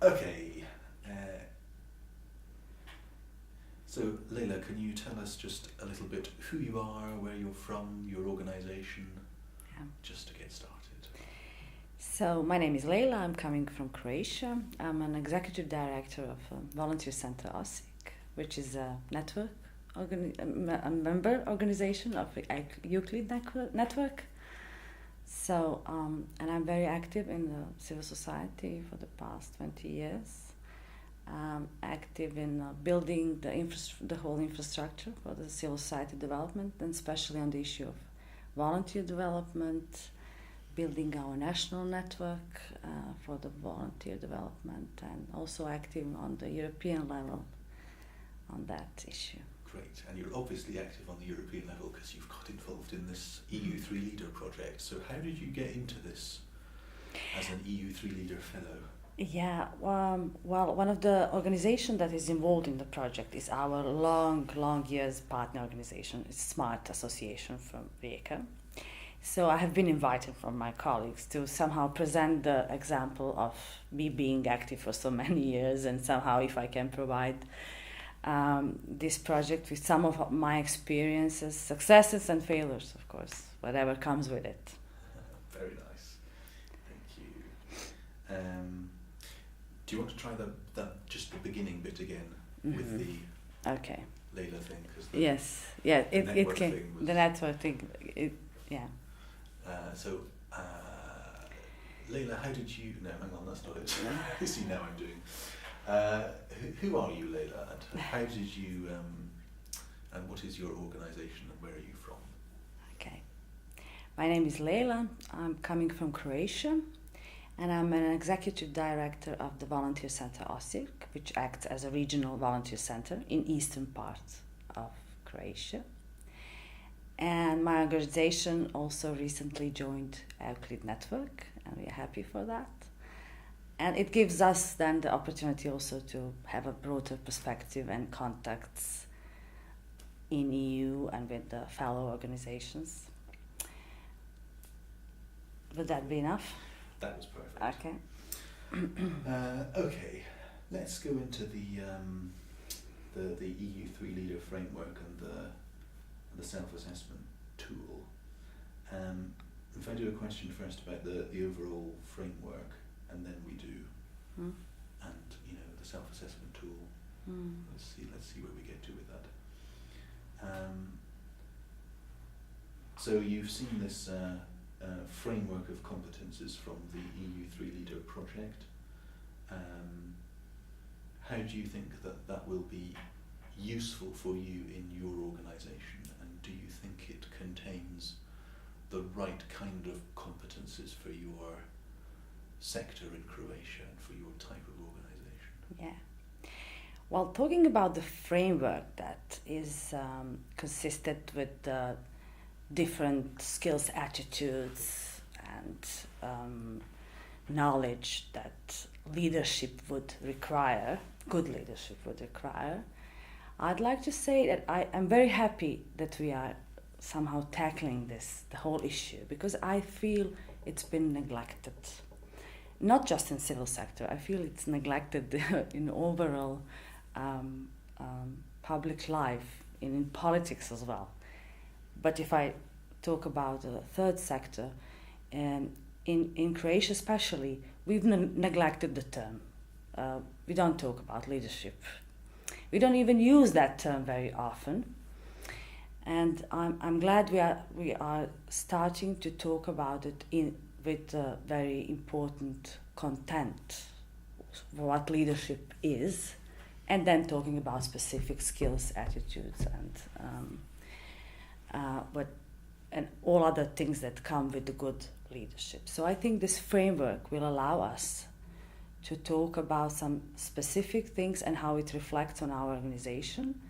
Okay. So, Leila, can you tell us just a little bit who you are, where you're from, your organisation, just to get started? So, my name is Leila, I'm coming from Croatia. I'm an executive director of Volunteer Center Osijek, which is a network, a member organization of the Euclid network. So, and I'm very active in the civil society for the past 20 years. Active in building the whole infrastructure for the civil society development, and especially on the issue of volunteer development, building our national network for the volunteer development, and also active on the European level on that issue. Great, and you're obviously active on the European level because you've got involved in this EU3 Leader project. So how did you get into this as an EU3 Leader fellow? Yeah, well, one of the organizations that is involved in the project is our long years partner organization. It's Smart Association from Rijeka. So I have been invited from my colleagues to somehow present the example of me being active for so many years, and somehow if I can provide this project with some of my experiences, successes and failures, of course, whatever comes with it. Very nice, thank you. Do you want to try just the beginning bit again with the Leila thing? Yes, yeah, the network thing. So, Leila, how did you? No, hang on, that's not it. See, now I'm doing. Who are you, Leila, and how did you? And what is your organisation, and where are you from? Okay, my name is Leila. I'm coming from Croatia. And I'm an executive director of the Volunteer Center Osijek, which acts as a regional volunteer center in eastern part of Croatia. And my organization also recently joined Euclid Network, and we are happy for that. And it gives us then the opportunity also to have a broader perspective and contacts in EU and with the fellow organizations. Would that be enough? That was perfect. Okay. Okay, let's go into the EU3 Leader framework and the self-assessment tool. If I do a question first about the overall framework, and then we do, and the self-assessment tool. Let's see where we get to with that. So you've seen this. Framework of competences from the EU3 Leader project. How do you think that will be useful for you in your organisation, and do you think it contains the right kind of competences for your sector in Croatia and for your type of organisation? Yeah. Well, talking about the framework that is consisted with different skills, attitudes, and knowledge that leadership would require, good leadership would require, I'd like to say that I am very happy that we are somehow tackling the whole issue, because I feel it's been neglected. Not just in civil sector, I feel it's neglected in overall public life, in politics as well. But if I talk about the third sector, in Croatia especially, we've neglected the term. We don't talk about leadership. We don't even use that term very often. And I'm glad we are starting to talk about it with very important content, what leadership is, and then talking about specific skills, attitudes, and all other things that come with the good leadership. So I think this framework will allow us to talk about some specific things and how it reflects on our organization,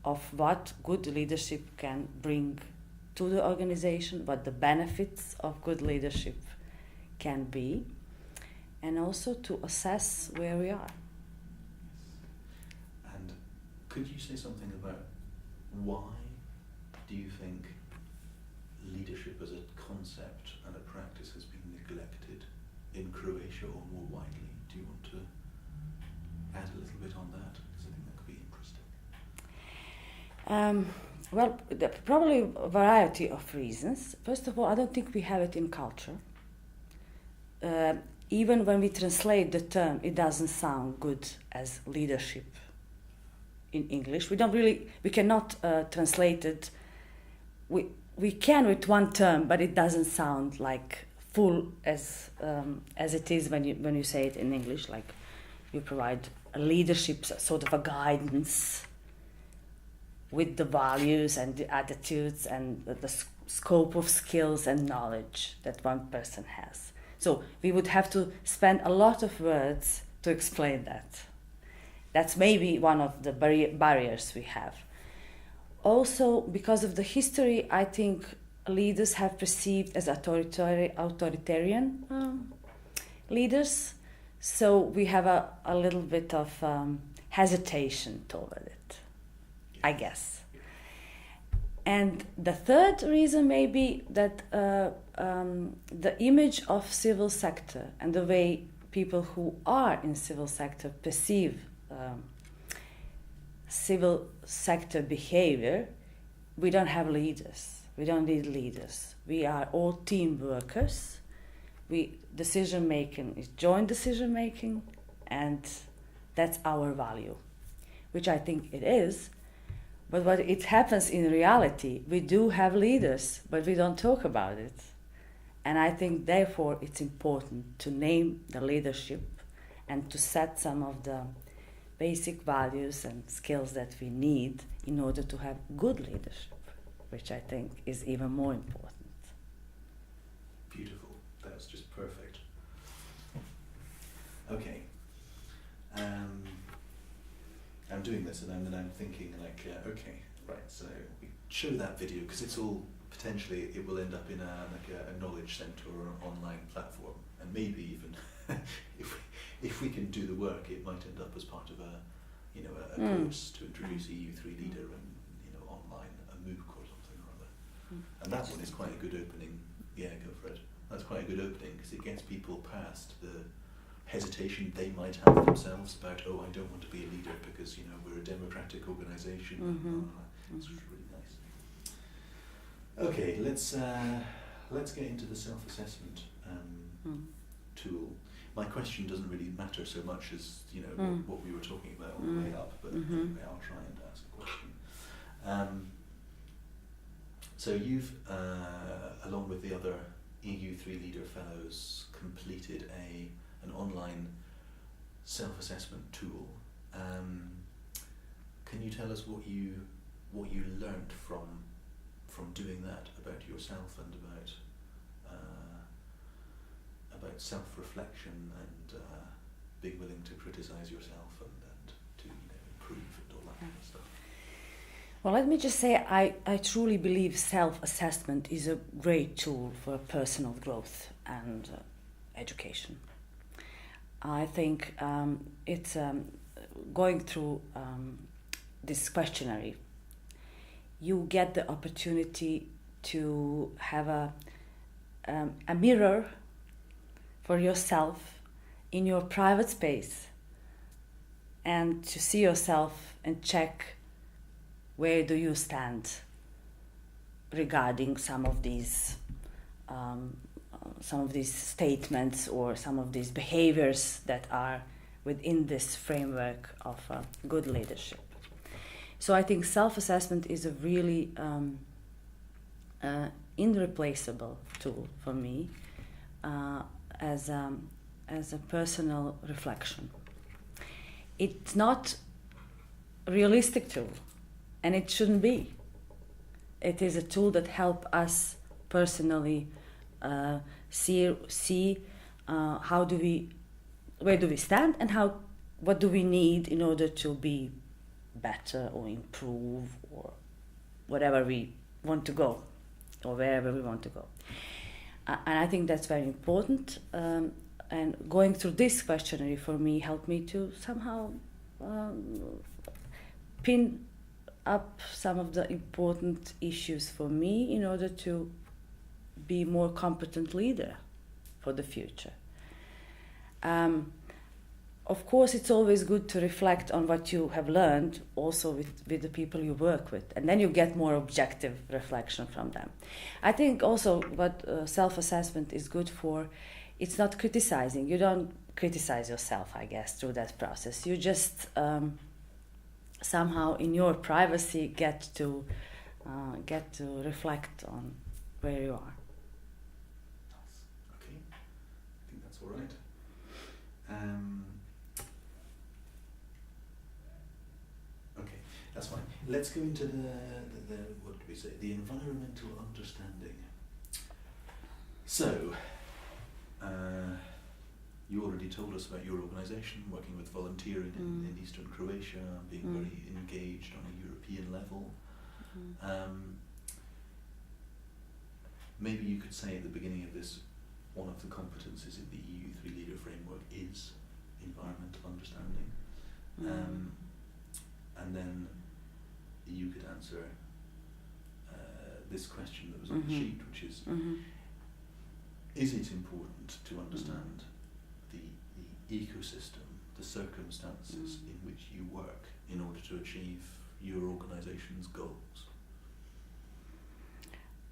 of what good leadership can bring to the organization, what the benefits of good leadership can be, and also to assess where we are. And could you say something about why do you think leadership as a concept and a practice has been neglected in Croatia? Croatia or more widely? Do you want to add a little bit on that? Because I think that could be interesting. Well, probably a variety of reasons. First of all, I don't think we have it in culture. Even when we translate the term, it doesn't sound good as leadership in English. We cannot translate it. We can with one term, but it doesn't sound like full as it is when you say it in English. Like you provide a leadership, sort of a guidance with the values and the attitudes and the scope of skills and knowledge that one person has. So we would have to spend a lot of words to explain that. That's maybe one of the barriers we have. Also, because of the history, I think leaders have perceived as authoritarian leaders. So we have a little bit of hesitation toward it, I guess. And the third reason may be that the image of civil sector and the way people who are in civil sector perceive civil sector behavior, we don't have leaders. We don't need leaders. We are all team workers. Decision making is joint decision making, and that's our value, which I think it is. But what it happens in reality, we do have leaders, but we don't talk about it. And I think therefore it's important to name the leadership and to set some of the basic values and skills that we need in order to have good leadership, which I think is even more important. Beautiful. That was just perfect. Okay. I'm doing this and then I'm thinking like, okay, right, so we show that video because it's all potentially, it will end up in a knowledge centre or an online platform, and maybe even if we can do the work, it might end up as part of a course to introduce a U3 leader and online, a MOOC or something or other. And that one is quite a good opening. Yeah, go for it. That's quite a good opening because it gets people past the hesitation they might have themselves about, I don't want to be a leader because we're a democratic organisation. It's really nice. Okay, let's get into the self-assessment tool. My question doesn't really matter so much as what we were talking about on the way up, but anyway, I'll try and ask a question. So you've, along with the other EU3 Leader Fellows, completed an online self-assessment tool. Can you tell us what you learned from doing that about yourself and about self-reflection and being willing to criticize yourself and to improve and all that kind of stuff? Well, let me just say I truly believe self-assessment is a great tool for personal growth and education. I think it's going through this questionnaire, you get the opportunity to have a mirror for yourself in your private space and to see yourself and check where do you stand regarding some of these statements or some of these behaviors that are within this framework of good leadership. So I think self-assessment is a really irreplaceable tool for me as a personal reflection. It's not a realistic tool, and it shouldn't be. It is a tool that helps us personally see where do we stand and what do we need in order to be better or improve or whatever we want to go or wherever we want to go. And I think that's very important. And going through this questionnaire for me helped me to somehow pin up some of the important issues for me in order to be more competent leader for the future. Of course, it's always good to reflect on what you have learned also with the people you work with, and then you get more objective reflection from them. I think also what self-assessment is good for, it's not criticizing. You don't criticize yourself, I guess, through that process. You just somehow in your privacy get to reflect on where you are. Okay, I think that's all right. Okay, that's fine. Let's go into the what did we say? The environmental understanding. So, you already told us about your organisation, working with volunteering in Eastern Croatia, being very engaged on a European level. Maybe you could say at the beginning of this, one of the competences in the EU3 Leader Framework is environmental understanding. And then you could answer this question that was on the sheet, which is it important to understand the ecosystem, the circumstances in which you work in order to achieve your organisation's goals?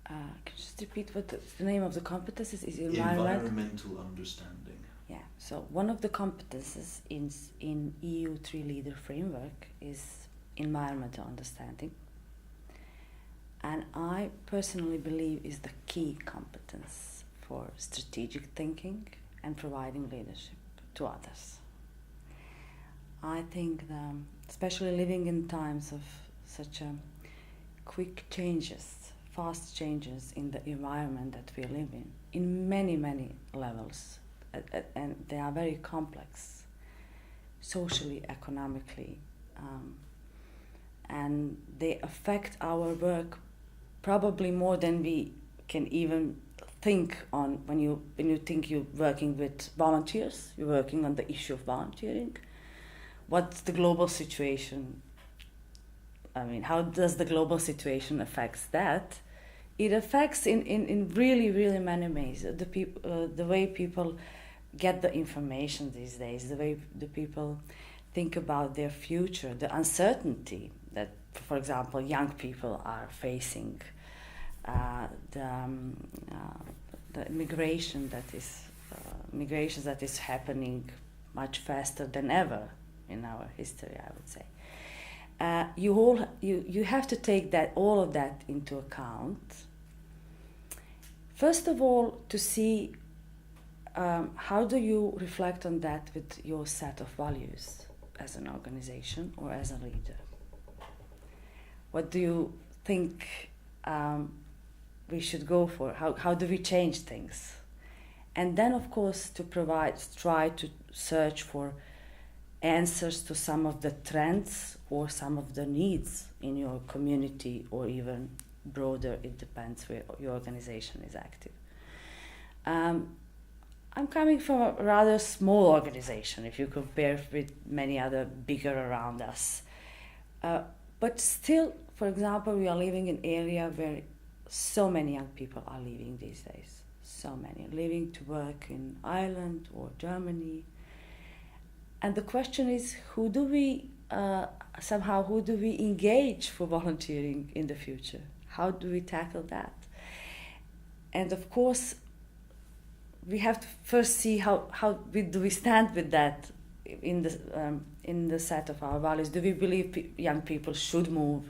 Can you just repeat what the name of the competences is? Environmental understanding. Yeah, so one of the competences in EU3 Leader Framework is environmental understanding. And I personally believe is the key competence for strategic thinking and providing leadership to others. I think especially living in times of such quick changes, fast changes in the environment that we live in many, many levels, and they are very complex, socially, economically, and they affect our work probably more than we can even think on. When you think you're working with volunteers, you're working on the issue of volunteering. What's the global situation? I mean, how does the global situation affect that? It affects in really, really many ways. The way people get the information these days, the way the people think about their future, the uncertainty that, for example, young people are facing, the migration that is happening much faster than ever in our history, I would say. You have to take all of that into account. First of all, to see how do you reflect on that with your set of values as an organization or as a leader. What do you think we should go for? How do we change things? And then, of course, try to search for answers to some of the trends or some of the needs in your community, or even broader, it depends where your organization is active. I'm coming from a rather small organization if you compare with many other bigger around us. But still, for example, we are living in an area where so many young people are living these days. So many living to work in Ireland or Germany. And the question is, who do we engage for volunteering in the future? How do we tackle that? And of course, we have to first see how do we stand with that in the set of our values. Do we believe young people should move?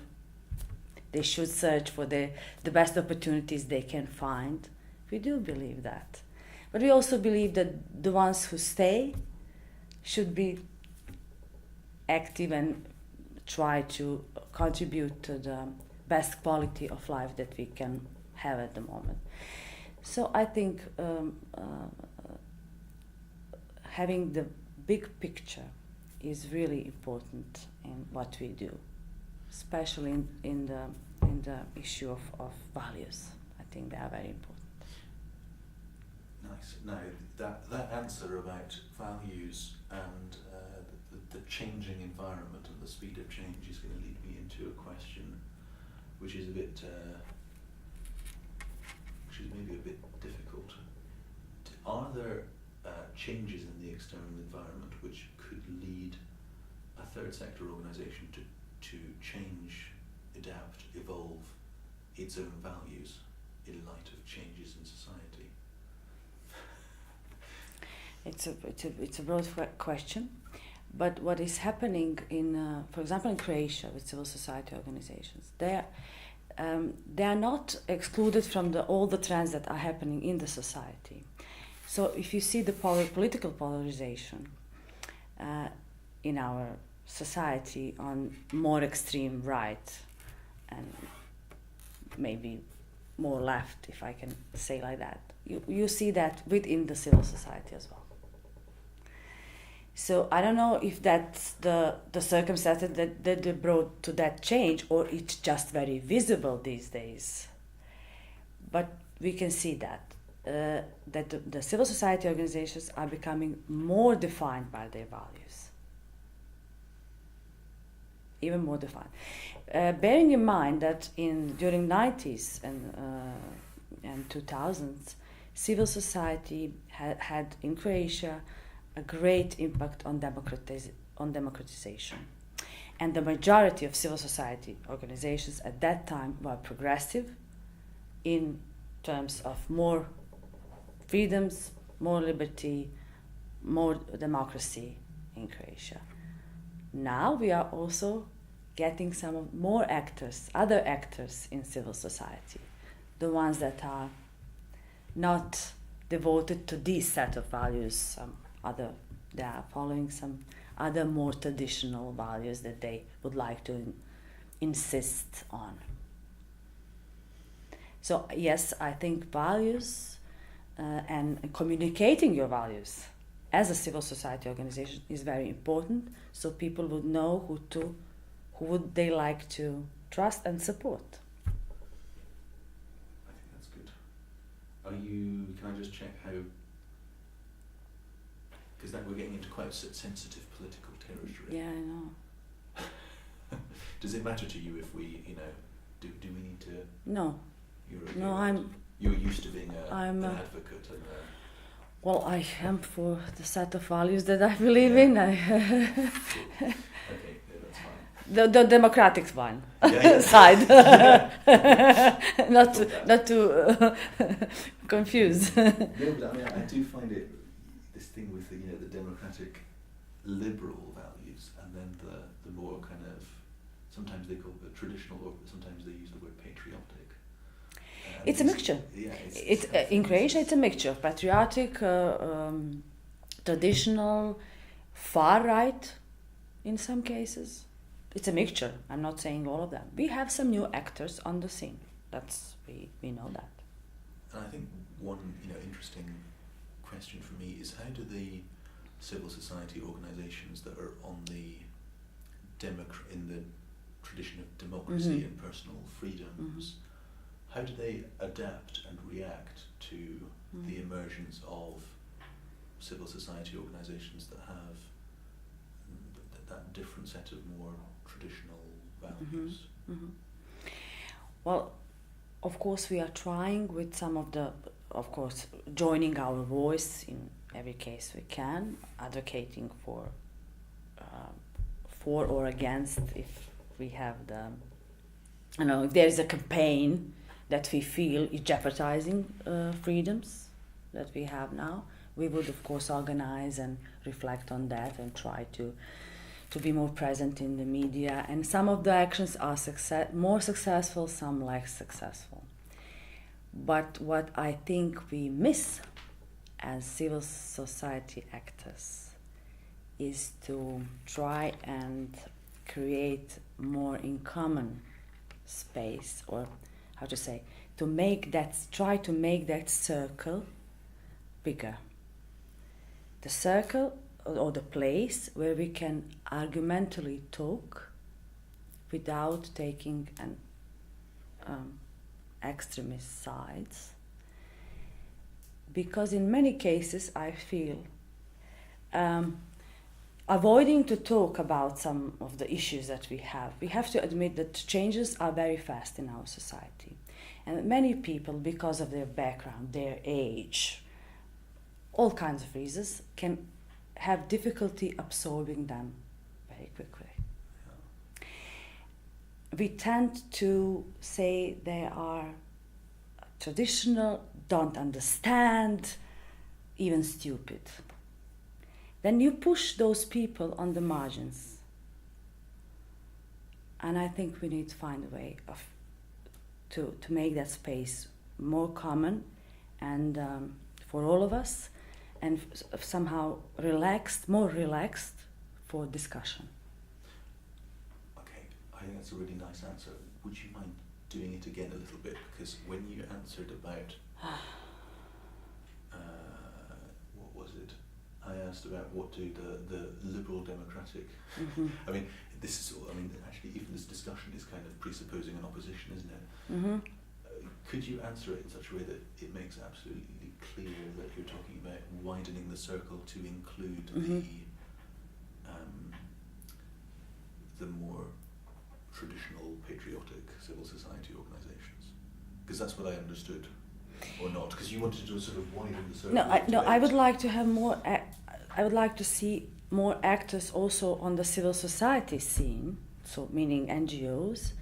They should search for the best opportunities they can find. We do believe that. But we also believe that the ones who stay should be active and try to contribute to the best quality of life that we can have at the moment. So I think having the big picture is really important in what we do, especially in the issue of values. I think they are very important. Nice. Now, that answer about values and the changing environment and the speed of change is going to lead me into a question which is maybe a bit difficult. Are there changes in the external environment which could lead a third sector organisation to change, adapt, evolve its own values in light of changes in society? It's a broad question, but what is happening in, for example, in Croatia with civil society organizations, they are not excluded from all the trends that are happening in the society. So if you see the political polarization in our society on more extreme right and maybe more left, if I can say like that, you see that within the civil society as well. So I don't know if that's the circumstances that brought to that change, or it's just very visible these days. But we can see that the civil society organizations are becoming more defined by their values, even more defined. Bearing in mind that during 90s and 2000s, civil society had in Croatia a great impact on democratization. And the majority of civil society organizations at that time were progressive in terms of more freedoms, more liberty, more democracy in Croatia. Now we are also getting other actors in civil society, the ones that are not devoted to this set of values, they are following some other more traditional values that they would like to insist on. So yes, I think values and communicating your values as a civil society organization is very important, so people would know who would they like to trust and support. I think that's good. Can I just check how, because we're getting into quite sensitive political territory. Yeah, I know. Does it matter to you if we, do we need to? No. You're used to being an advocate. Well, I am for the set of values that I believe in. Cool. Okay, that's fine. The democratic one side, not to confuse. No, but I do find it, this thing with the democratic liberal values, and then the more kind of, sometimes they call it traditional, or sometimes they use the word patriotic. It's a mixture. Yeah, it's in Croatia. It's a mixture of patriotic, traditional, far right, in some cases. It's a mixture. I'm not saying all of them. We have some new actors on the scene. We know that. And I think one interesting question for me is, how do the civil society organisations that are on in the tradition of democracy and personal freedoms, how do they adapt and react to the emergence of civil society organisations that have that different set of more traditional values? Well, of course, we are trying with some of joining our voice in every case we can, advocating for or against if we have if there is a campaign that we feel is jeopardizing freedoms that we have now, we would of course organize and reflect on that and try to be more present in the media. And some of the actions are more successful, some less successful. But what I think we miss as civil society actors is to try and create more in common space, or how to say, try to make that circle bigger. The circle or the place where we can argumentally talk without taking an extremist sides. Because in many cases I feel avoiding to talk about some of the issues that we have to admit that changes are very fast in our society. And many people, because of their background, their age, all kinds of reasons, can have difficulty absorbing them very quickly. Yeah. We tend to say they are traditional, don't understand, even stupid. Then you push those people on the margins. And I think we need to find a way to make that space more common and for all of us, and somehow more relaxed for discussion. Okay, I think that's a really nice answer. Would you mind doing it again a little bit? Because when you answered about, what was it? I asked about what do the liberal democratic, Mm-hmm. I mean, actually even this discussion is kind of presupposing an opposition, isn't it? Mm-hmm. Could you answer it in such a way that it makes absolutely clear that you're talking about widening the circle to include Mm-hmm. the more traditional patriotic civil society organisations? Because that's what I understood, or not? Because you wanted to sort of widen the circle. I would like to have more. I would like to see more actors also on the civil society scene, so meaning NGOs,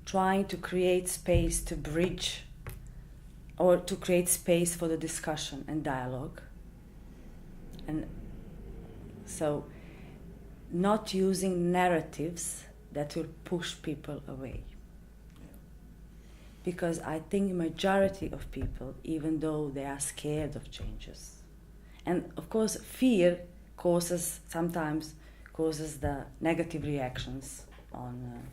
trying to create space to bridge or to create space for the discussion and dialogue. And so not using narratives that will push people away. Because I think the majority of people, even though they are scared of changes, and of course fear sometimes causes the negative reactions on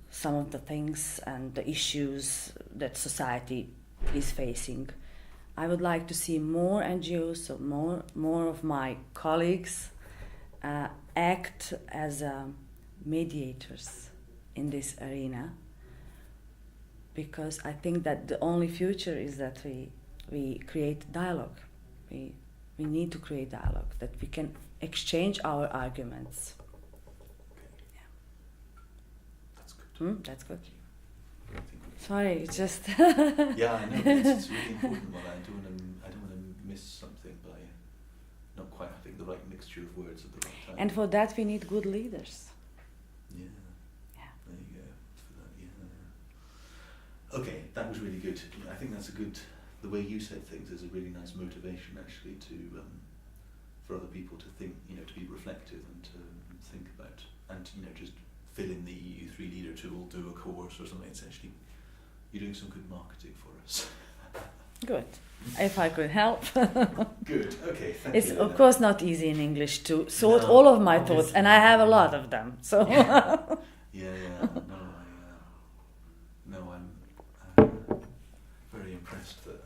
some of the things and the issues that society is facing. I would like to see more NGOs, so more of my colleagues act as mediators in this arena, because I think that the only future is that we create dialogue. We need to create dialogue, that we can exchange our arguments. Okay. That's good. That's good. I think Sorry, it's just... yeah, I know, but it's a really important one. I don't want to miss something by not quite having the right mixture of words at the right time. And for that we need good leaders. Yeah. Yeah. There you go. For that, yeah. Okay, that was really good. I think that's the way you said things is a really nice motivation actually to for other people to think, to be reflective and to think about, and just fill in the EU3 leader tool, do a course or something. It's actually, you're doing some good marketing for us. Good. If I could help. Good. Okay. Thank It's you. of course not easy in English to sort No, all of my obviously. thoughts, and I have a lot of them. So. Yeah. No, I'm very impressed that